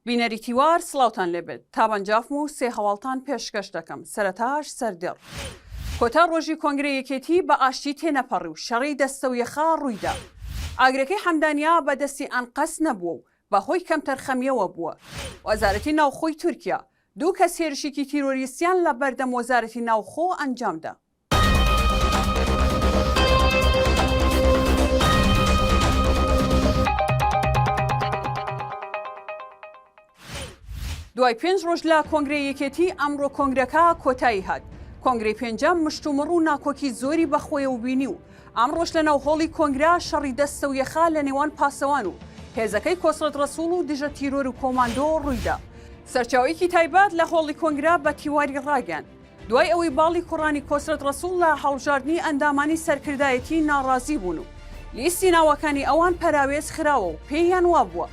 بینەریتیوار سڵاوتان لێبێت تابەنجافم و سێ هەواڵتان پێشکەش دەکەم سەرەتاش سەردێڕ کۆتا ڕۆژی کۆنگرە یەکێتی بە ئاشتی تێنەپەڕی و شەڕی دەستە و یەخا ڕوویدا ئاگرەکەی حەمدانیا بەدەستی ئەنقەس نەبووە و بەهۆی کەم تەرخەمیەوە بووە وەزارەتی ناوخۆی تورکیا دوو کەس هێرشێکی تیرۆریستیان لە بەردەم وەزارەتی ناوخۆ ئەنجامدا دوای 5 ڕۆژ لە کۆنگرەی یەکێتی ئەمڕۆ کۆنگرەکە کۆتایی هات کۆنگرەی پێنجەم مشتومڕ و ناکۆکی زۆری بەخۆیە و بینی و ئەمڕۆژ لە ناوهۆڵی کۆنگرا شەڕی دەستە و یەخا لە نێوان پاسەوان و هێزەکەی کۆسڕەت ڕەسوڵ و دژە تیرۆر و کۆماندۆ ڕوویدا سەرچاوەیەکی تایبەت لە هۆڵی کۆنگرا بە تیواری ڕاگەیاند دوای ئەوەی باڵی کوڕانی کۆسڕەت ڕەسوڵ لە هەڵبژاردنی ئەندامانی سەرکردایەتی ناڕازی بوون و لیستی ناوەکانی ئەوان پەراوێز خراوە و پێیان وابووە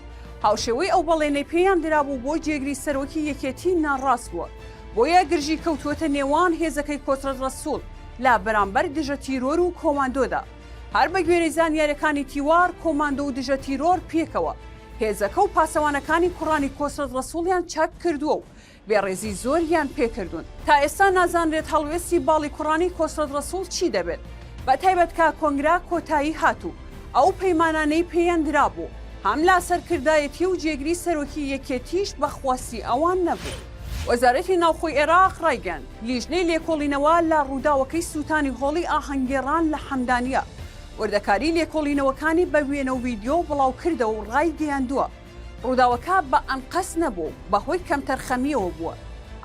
هاوشێوەی ئەو بەڵێنەی پێیان درابوو بۆ جێگری سەرۆکی یەکێتی ناڕاست بووە بۆیە گرژی کەوتووەتە نێوان هێزەکەی کۆسڕەت ڕەسوڵ لا بەرامبەر دژە تیرۆر و کۆماندۆدا هەر بە گوێرەی زانیاریەکانی تیوار کۆماندۆ و دژە تیرۆر پێکەوە هێزەکە و پاسەوانەکانی کوڕانی کۆسڕەت ڕەسوڵیان چاک کردووە و بێڕێزی زۆریان پێکردوون تا ئێستا نازانرێت هەڵوێستی باڵی کوڕانی کۆسڕەت ڕەسوڵ چی دەبێت بە تایبەت کا کۆنگرا کۆتایی هاتوو ئەو پەیمانانەی پێیان درابوو هەم لا سەرکردایەتی و جێگری سەرۆکی یەکێتیش بەخواستی ئەوان نەبوو وەزارەتی ناوخۆی عێراق ڕایگەاند لیژنەی لێکۆڵینەوە لە ڕووداوەکەی سووتانی هۆڵی ئاهەنگێڕان لە حەمدانیا وردەکاری لێکۆڵینەوەکانی بە وێنە و ڤیدیۆ بڵاو کردەوە و ڕای گەیاندووە ڕووداوەکە بە ئەنقەس نەبوو بەهۆی کەم تەرخەمیەوە بووە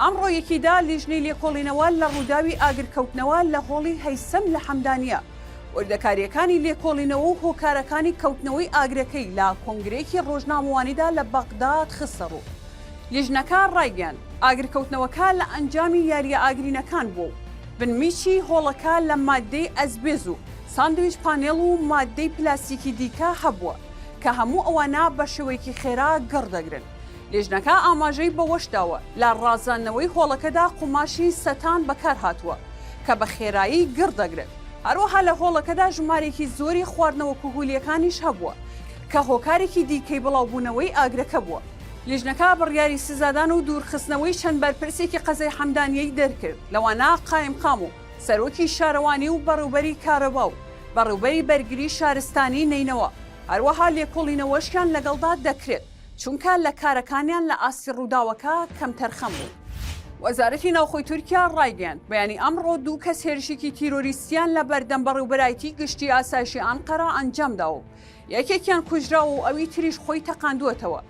ئەمڕۆ یەکیدا لیژنەی لێکۆڵینەوە لە ڕووداوی ئاگرکەوتنەوە لە هۆڵی هەیسەم لە حەمدانیا وردەکاریەکانی لێکۆڵینەوە و هۆکارەکانی کەوتنەوەی ئاگرەکەی لا کۆنگرەیەکی ڕۆژنامەوانیدا لە بەغداد خستەڕوو لیژنەکە ڕایگەیاند ئاگرکەوتنەوەکە لە ئەنجامی یاریە ئاگرینەکان بوو بنمیچی هۆڵەکە لە مادەی ئەزبێز و ساندویچ پانێڵ و مادەی پلاستیکی دیکە هەبووە کە هەموو ئەوانە بە شێوەیەکی خێرا گەڕدەگرن لیژنەکە ئاماژەی بەوەشداوە لە ڕازاندنەوەی هۆڵەکەدا قوماشی سەتان بەکار هاتووە کە بە خێرایی گەڕدەگرن هەروەها لە هۆڵەکەدا ژمارێکی زۆری خواردنەوە کوهولیەکانیش هەبووە کە هۆکارێکی دیکەی بڵاوبوونەوەی ئاگرەکە بووە لیژنەکە بڕیاری سزادان و دوورخستنەوەی چەند بەرپرسێکی قەزای حەمدانیەی دەرکرد لەوانە قایمقام و سەرۆکی شارەوانی و بەڕێوبەری کارەبا و بەڕێوبەری بەرگری شارستانی نینەوە هەروەها لێکۆڵینەوەشیان لەگەڵدا دەکرێت چونکە لە کارەکانیان لە ئاسی ڕووداوەکە کەم تەرخەم بوو وەزارەتی ناوخۆی تورکیا ڕایگەیاند بەیانی ئەمڕۆ دوو کەس هێرشێکی تیرۆریستیان لە بەردەم بەڕێوبەرایەتی گشتی ئاسایشی ئەنقەرە ئەنجامداوە و یەکێکیان کوژراوە و ئەوی تریش خۆی تەقاندووەتەوە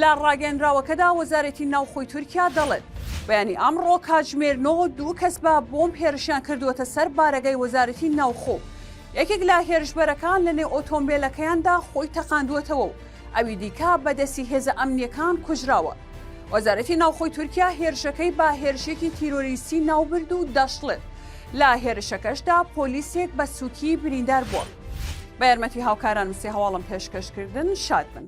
لە ڕاگەیەنراوەکەدا وەزارەتی ناوخۆی تورکیا دەڵێت بەیانی ئەمڕۆ کاتژمێرنەوە دوو کەس بە بۆمب هێرشیان کردووەتە سەر بارەگای وەزارەتی ناوخۆ یەکێک لە هێرشبەرەکان لە نێو ئۆتۆمبیلەکەیاندا خۆی تەقاندووەتەوە و ئەوی دیکە بەدەستی هێزە ئەمنیەکان کوژراوە وەزارەتی ناوخۆی تورکیا هێرشەکەی با هێرشێکی تیرۆریستی ناوبرد و دەشڵێت لە هێرشەکەشدا پۆلیسێک بە سووکی بریندار بووە بە یارمەتی هاوکاران مسێ هەواڵم پێشکەشکردن شاد بن